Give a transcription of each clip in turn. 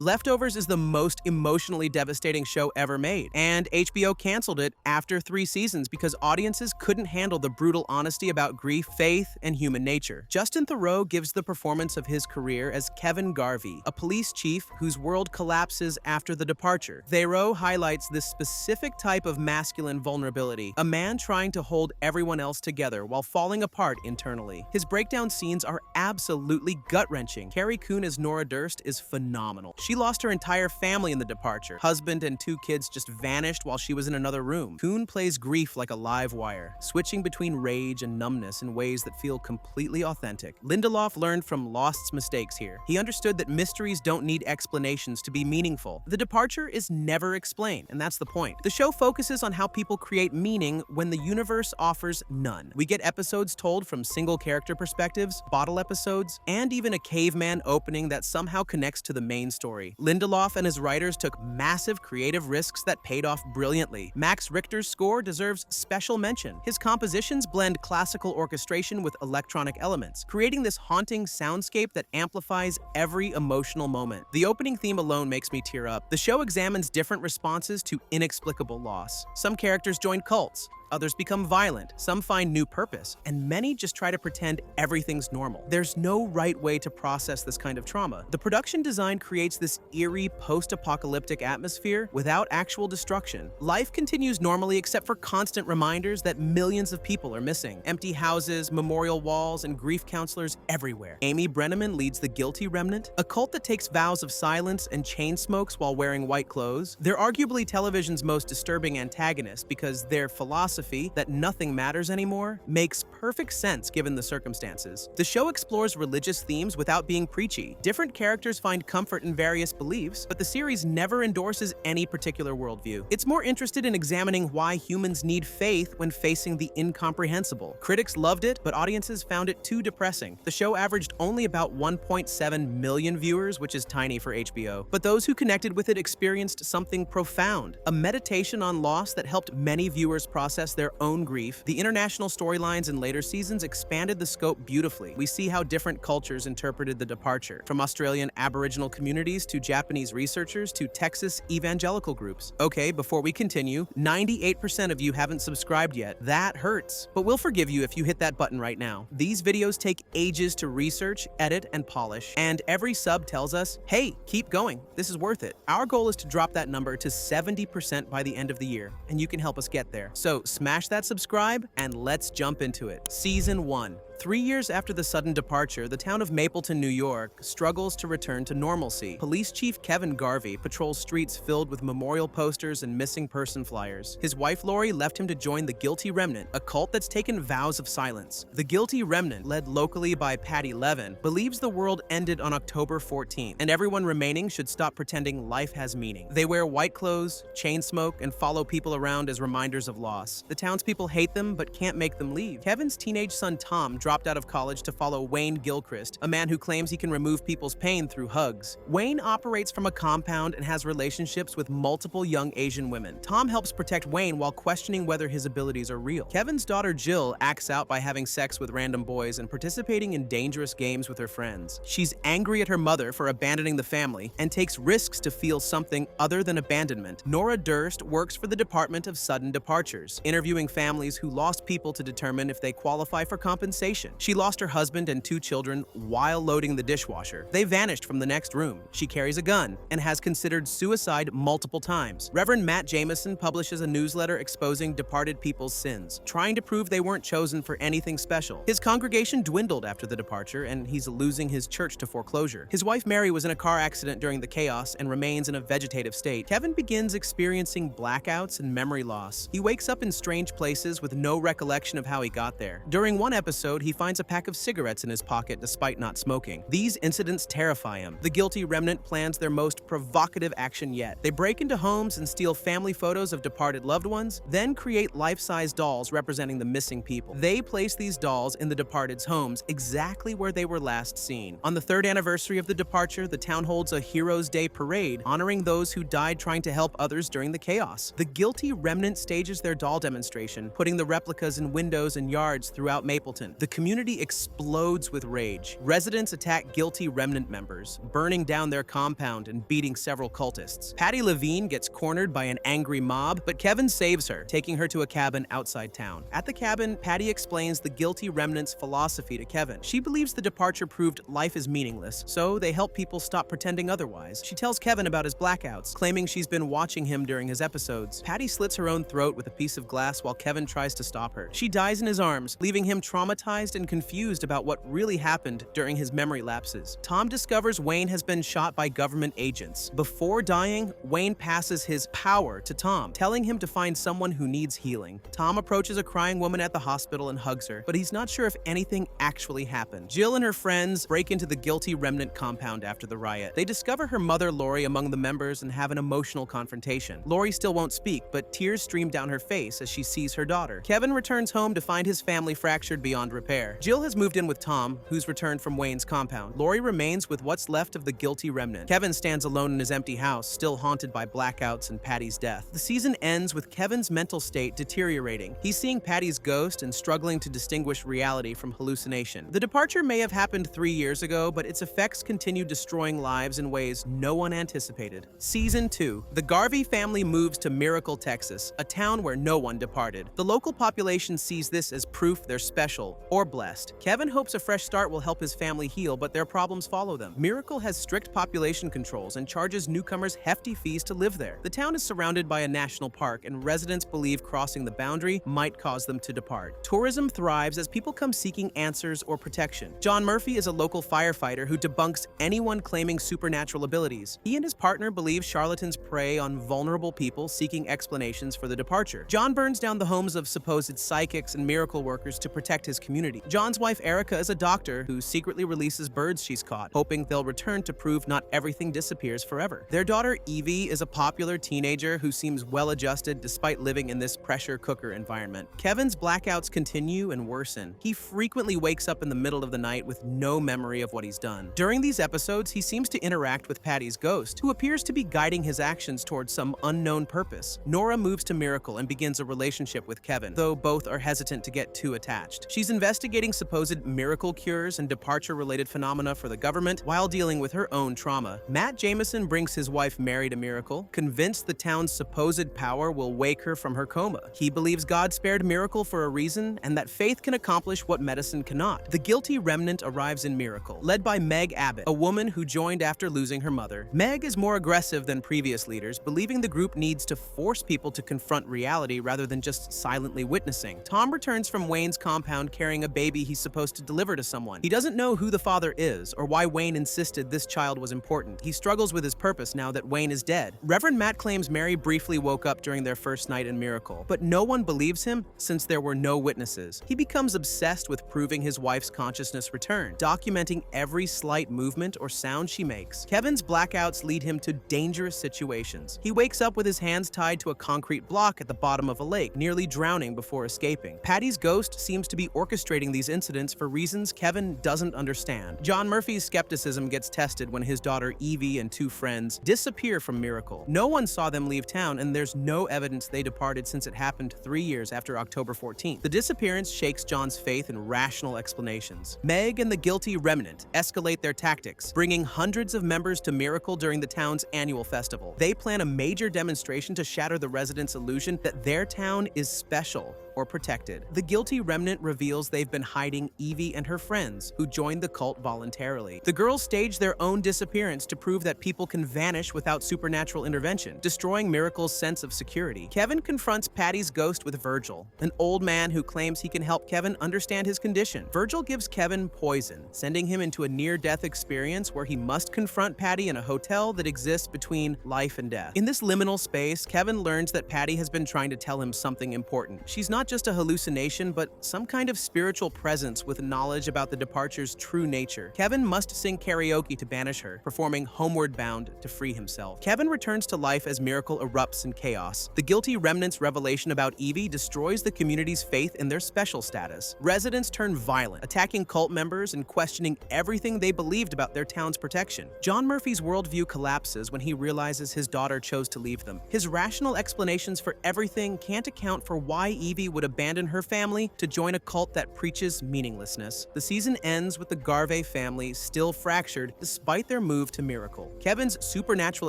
Leftovers is the most emotionally devastating show ever made, and HBO canceled it after 3 seasons because audiences couldn't handle the brutal honesty about grief, faith, and human nature. Justin Theroux gives the performance of his career as Kevin Garvey, a police chief whose world collapses after the departure. Theroux highlights this specific type of masculine vulnerability, a man trying to hold everyone else together while falling apart internally. His breakdown scenes are absolutely gut-wrenching. Carrie Coon as Nora Durst is phenomenal. She lost her entire family in the departure. Husband and 2 kids just vanished while she was in another room. Coon plays grief like a live wire, switching between rage and numbness in ways that feel completely authentic. Lindelof learned from Lost's mistakes here. He understood that mysteries don't need explanations to be meaningful. The departure is never explained, and that's the point. The show focuses on how people create meaning when the universe offers none. We get episodes told from single character perspectives, bottle episodes, and even a caveman opening that somehow connects to the main story. Lindelof and his writers took massive creative risks that paid off brilliantly. Max Richter's score deserves special mention. His compositions blend classical orchestration with electronic elements, creating this haunting soundscape that amplifies every emotional moment. The opening theme alone makes me tear up. The show examines different responses to inexplicable loss. Some characters join cults, others become violent, some find new purpose, and many just try to pretend everything's normal. There's no right way to process this kind of trauma. The production design creates this eerie, post-apocalyptic atmosphere without actual destruction. Life continues normally except for constant reminders that millions of people are missing. Empty houses, memorial walls, and grief counselors everywhere. Amy Brenneman leads the Guilty Remnant, a cult that takes vows of silence and chain smokes while wearing white clothes. They're arguably television's most disturbing antagonist because their philosophy that nothing matters anymore makes perfect sense given the circumstances. The show explores religious themes without being preachy. Different characters find comfort in various beliefs, but the series never endorses any particular worldview. It's more interested in examining why humans need faith when facing the incomprehensible. Critics loved it, but audiences found it too depressing. The show averaged only about 1.7 million viewers, which is tiny for HBO. But those who connected with it experienced something profound, a meditation on loss that helped many viewers process their own grief. The international storylines in later seasons expanded the scope beautifully. We see how different cultures interpreted the departure, from Australian Aboriginal communities to Japanese researchers to Texas evangelical groups. Okay, before we continue, 98% of you haven't subscribed yet. That hurts, but we'll forgive you if you hit that button right now. These videos take ages to research, edit, and polish, and every sub tells us, hey, keep going, this is worth it. Our goal is to drop that number to 70% by the end of the year, and you can help us get there. So smash that subscribe and let's jump into it. Season 1. 3 years after the sudden departure, the town of Mapleton, New York, struggles to return to normalcy. Police Chief Kevin Garvey patrols streets filled with memorial posters and missing person flyers. His wife Lori left him to join the Guilty Remnant, a cult that's taken vows of silence. The Guilty Remnant, led locally by Patty Levin, believes the world ended on October 14th, and everyone remaining should stop pretending life has meaning. They wear white clothes, chain smoke, and follow people around as reminders of loss. The townspeople hate them but can't make them leave. Kevin's teenage son Tom dropped out of college to follow Wayne Gilchrist, a man who claims he can remove people's pain through hugs. Wayne operates from a compound and has relationships with multiple young Asian women. Tom helps protect Wayne while questioning whether his abilities are real. Kevin's daughter Jill acts out by having sex with random boys and participating in dangerous games with her friends. She's angry at her mother for abandoning the family and takes risks to feel something other than abandonment. Nora Durst works for the Department of Sudden Departures, interviewing families who lost people to determine if they qualify for compensation. She lost her husband and 2 children while loading the dishwasher. They vanished from the next room. She carries a gun and has considered suicide multiple times. Reverend Matt Jameson publishes a newsletter exposing departed people's sins, trying to prove they weren't chosen for anything special. His congregation dwindled after the departure, and he's losing his church to foreclosure. His wife Mary was in a car accident during the chaos and remains in a vegetative state. Kevin begins experiencing blackouts and memory loss. He wakes up in strange places with no recollection of how he got there. During one episode, he finds a pack of cigarettes in his pocket despite not smoking. These incidents terrify him. The Guilty Remnant plans their most provocative action yet. They break into homes and steal family photos of departed loved ones, then create life-size dolls representing the missing people. They place these dolls in the departed's homes exactly where they were last seen. On the 3rd anniversary of the departure, the town holds a Heroes' Day parade, honoring those who died trying to help others during the chaos. The Guilty Remnant stages their doll demonstration, putting the replicas in windows and yards throughout Mapleton. The community explodes with rage. Residents attack guilty remnant members, burning down their compound and beating several cultists. Patty Levine gets cornered by an angry mob, but Kevin saves her, taking her to a cabin outside town. At the cabin, Patty explains the guilty remnant's philosophy to Kevin. She believes the departure proved life is meaningless, so they help people stop pretending otherwise. She tells Kevin about his blackouts, claiming she's been watching him during his episodes. Patty slits her own throat with a piece of glass while Kevin tries to stop her. She dies in his arms, leaving him traumatized and confused about what really happened during his memory lapses. Tom discovers Wayne has been shot by government agents. Before dying, Wayne passes his power to Tom, telling him to find someone who needs healing. Tom approaches a crying woman at the hospital and hugs her, but he's not sure if anything actually happened. Jill and her friends break into the guilty remnant compound after the riot. They discover her mother Lori among the members and have an emotional confrontation. Lori still won't speak, but tears stream down her face as she sees her daughter. Kevin returns home to find his family fractured beyond repair. Jill has moved in with Tom, who's returned from Wayne's compound. Lori remains with what's left of the guilty remnant. Kevin stands alone in his empty house, still haunted by blackouts and Patty's death. The season ends with Kevin's mental state deteriorating. He's seeing Patty's ghost and struggling to distinguish reality from hallucination. The departure may have happened 3 years ago, but its effects continue destroying lives in ways no one anticipated. Season 2. The Garvey family moves to Miracle, Texas, a town where no one departed. The local population sees this as proof they're special or blessed. Kevin hopes a fresh start will help his family heal, but their problems follow them. Miracle has strict population controls and charges newcomers hefty fees to live there. The town is surrounded by a national park, and residents believe crossing the boundary might cause them to depart. Tourism thrives as people come seeking answers or protection. John Murphy is a local firefighter who debunks anyone claiming supernatural abilities. He and his partner believe charlatans prey on vulnerable people seeking explanations for the departure. John burns down the homes of supposed psychics and miracle workers to protect his community. John's wife Erica is a doctor who secretly releases birds she's caught, hoping they'll return to prove not everything disappears forever. Their daughter Evie is a popular teenager who seems well-adjusted despite living in this pressure cooker environment. Kevin's blackouts continue and worsen. He frequently wakes up in the middle of the night with no memory of what he's done. During these episodes, he seems to interact with Patty's ghost, who appears to be guiding his actions towards some unknown purpose. Nora moves to Miracle and begins a relationship with Kevin, though both are hesitant to get too attached. She's investigating supposed miracle cures and departure-related phenomena for the government while dealing with her own trauma. Matt Jameson brings his wife Mary to Miracle, convinced the town's supposed power will wake her from her coma. He believes God spared Miracle for a reason and that faith can accomplish what medicine cannot. The guilty remnant arrives in Miracle, led by Meg Abbott, a woman who joined after losing her mother. Meg is more aggressive than previous leaders, believing the group needs to force people to confront reality rather than just silently witnessing. Tom returns from Wayne's compound carrying a baby he's supposed to deliver to someone. He doesn't know who the father is or why Wayne insisted this child was important. He struggles with his purpose now that Wayne is dead. Reverend Matt claims Mary briefly woke up during their first night in Miracle, but no one believes him since there were no witnesses. He becomes obsessed with proving his wife's consciousness returned, documenting every slight movement or sound she makes. Kevin's blackouts lead him to dangerous situations. He wakes up with his hands tied to a concrete block at the bottom of a lake, nearly drowning before escaping. Patty's ghost seems to be orchestrating these incidents for reasons Kevin doesn't understand. John Murphy's skepticism gets tested when his daughter Evie and 2 friends disappear from Miracle. No one saw them leave town, and there's no evidence they departed since it happened 3 years after October 14th. The disappearance shakes John's faith in rational explanations. Meg and the guilty remnant escalate their tactics, bringing hundreds of members to Miracle during the town's annual festival. They plan a major demonstration to shatter the residents' illusion that their town is special or protected. The guilty remnant reveals they've been hiding Evie and her friends, who joined the cult voluntarily. The girls stage their own disappearance to prove that people can vanish without supernatural intervention, destroying Miracle's sense of security. Kevin confronts Patty's ghost with Virgil, an old man who claims he can help Kevin understand his condition. Virgil gives Kevin poison, sending him into a near-death experience where he must confront Patty in a hotel that exists between life and death. In this liminal space, Kevin learns that Patty has been trying to tell him something important. She's not just a hallucination, but some kind of spiritual presence with knowledge about the departure's true nature. Kevin must sing karaoke to banish her, performing Homeward Bound to free himself. Kevin returns to life as Miracle erupts in chaos. The guilty remnant's revelation about Evie destroys the community's faith in their special status. Residents turn violent, attacking cult members and questioning everything they believed about their town's protection. John Murphy's worldview collapses when he realizes his daughter chose to leave them. His rational explanations for everything can't account for why Evie would abandon her family to join a cult that preaches meaninglessness. The season ends with the Garvey family still fractured despite their move to Miracle. Kevin's supernatural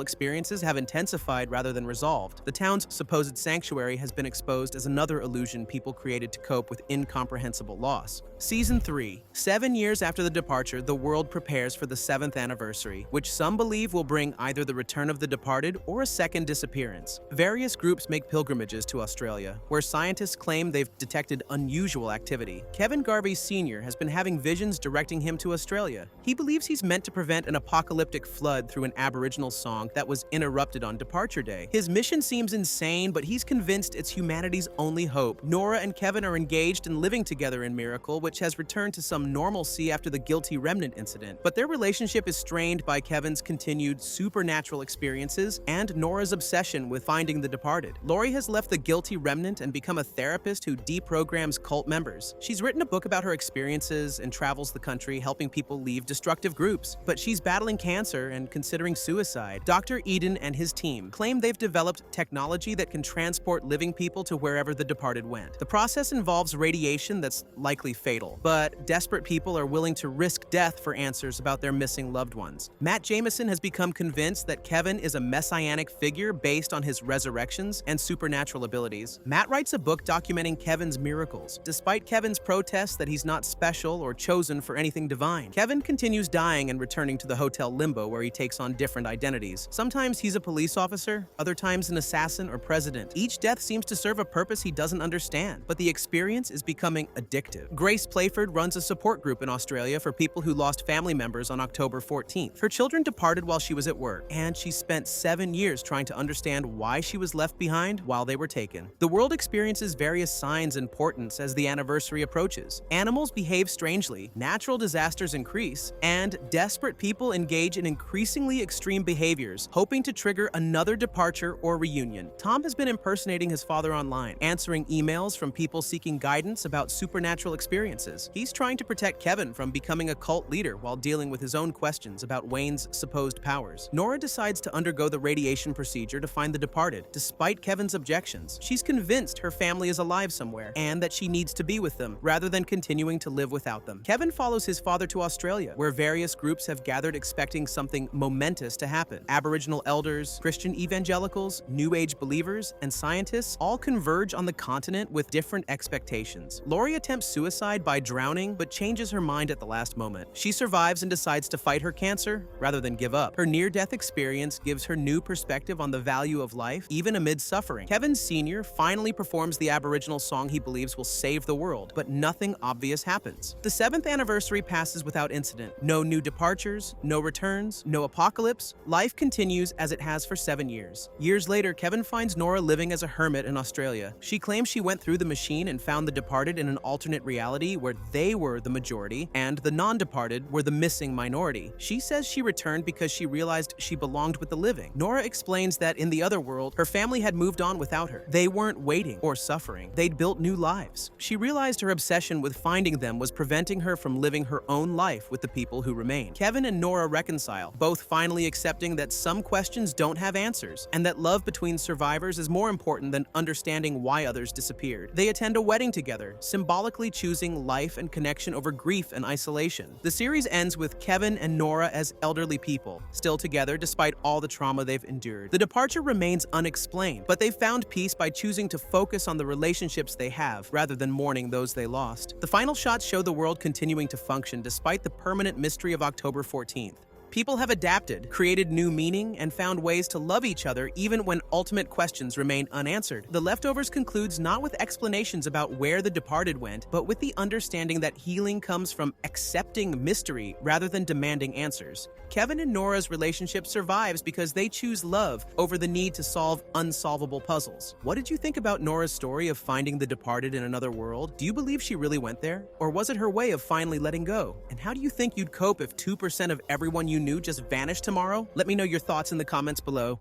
experiences have intensified rather than resolved. The town's supposed sanctuary has been exposed as another illusion people created to cope with incomprehensible loss. Season 3. 7 years after the departure, the world prepares for the 7th anniversary, which some believe will bring either the return of the departed or a second disappearance. Various groups make pilgrimages to Australia, where scientists claim they've detected unusual activity. Kevin Garvey Sr. has been having visions directing him to Australia. He believes he's meant to prevent an apocalyptic flood through an Aboriginal song that was interrupted on departure day. His mission seems insane, but he's convinced it's humanity's only hope. Nora and Kevin are engaged and living together in Miracle, which has returned to some normalcy after the guilty remnant incident. But their relationship is strained by Kevin's continued supernatural experiences and Nora's obsession with finding the departed. Lori has left the guilty remnant and become a therapist who deprograms cult members. She's written a book about her experiences and travels the country helping people leave destructive groups. But she's battling cancer and considering suicide. Dr. Eden and his team claim they've developed technology that can transport living people to wherever the departed went. The process involves radiation that's likely fatal, but desperate people are willing to risk death for answers about their missing loved ones. Matt Jameson has become convinced that Kevin is a messianic figure based on his resurrections and supernatural abilities. Matt writes a book documenting Kevin's miracles. Despite Kevin's protests that he's not special or chosen for anything divine, Kevin continues dying and returning to the Hotel Limbo, where he takes on different identities. Sometimes he's a police officer, other times an assassin or president. Each death seems to serve a purpose he doesn't understand, but the experience is becoming addictive. Grace Playford runs a support group in Australia for people who lost family members on October 14th. Her children departed while she was at work, and she spent 7 years trying to understand why she was left behind while they were taken. The world experiences various signs and portents as the anniversary approaches. Animals behave strangely, natural disasters increase, and desperate people engage in increasingly extreme behaviors, hoping to trigger another departure or reunion. Tom has been impersonating his father online, answering emails from people seeking guidance about supernatural experiences. He's trying to protect Kevin from becoming a cult leader while dealing with his own questions about Wayne's supposed powers. Nora decides to undergo the radiation procedure to find the departed, despite Kevin's objections. She's convinced her family is alive somewhere and that she needs to be with them rather than continuing to live without them. Kevin follows his father to Australia, where various groups have gathered expecting something momentous to happen. Aboriginal elders, Christian evangelicals, New Age believers, and scientists all converge on the continent with different expectations. Lori attempts suicide by drowning, but changes her mind at the last moment. She survives and decides to fight her cancer rather than give up. Her near-death experience gives her new perspective on the value of life, even amid suffering. Kevin Sr. finally performs the Aboriginal song he believes will save the world, but nothing obvious happens. The 7th anniversary passes without incident. No new departures, no returns, no apocalypse. Life continues as it has for 7 years. Years later, Kevin finds Nora living as a hermit in Australia. She claims she went through the machine and found the departed in an alternate reality where they were the majority and the non-departed were the missing minority. She says she returned because she realized she belonged with the living. Nora explains that in the other world, her family had moved on without her. They weren't waiting or suffering. They'd built new lives. She realized her obsession with finding them was preventing her from living her own life with the people who remain. Kevin and Nora reconcile, both finally accepting that some questions don't have answers and that love between survivors is more important than understanding why others disappeared. They attend a wedding together, symbolically choosing life and connection over grief and isolation. The series ends with Kevin and Nora as elderly people, still together despite all the trauma they've endured. The departure remains unexplained, but they found peace by choosing to focus on the relationships they have rather than mourning those they lost. The final shots show the world continuing to function despite the permanent mystery of October 14th. People have adapted, created new meaning, and found ways to love each other even when ultimate questions remain unanswered. The Leftovers concludes not with explanations about where the departed went, but with the understanding that healing comes from accepting mystery rather than demanding answers. Kevin and Nora's relationship survives because they choose love over the need to solve unsolvable puzzles. What did you think about Nora's story of finding the departed in another world? Do you believe she really went there? Or was it her way of finally letting go? And how do you think you'd cope if 2% of everyone you knew just vanished tomorrow? Let me know your thoughts in the comments below.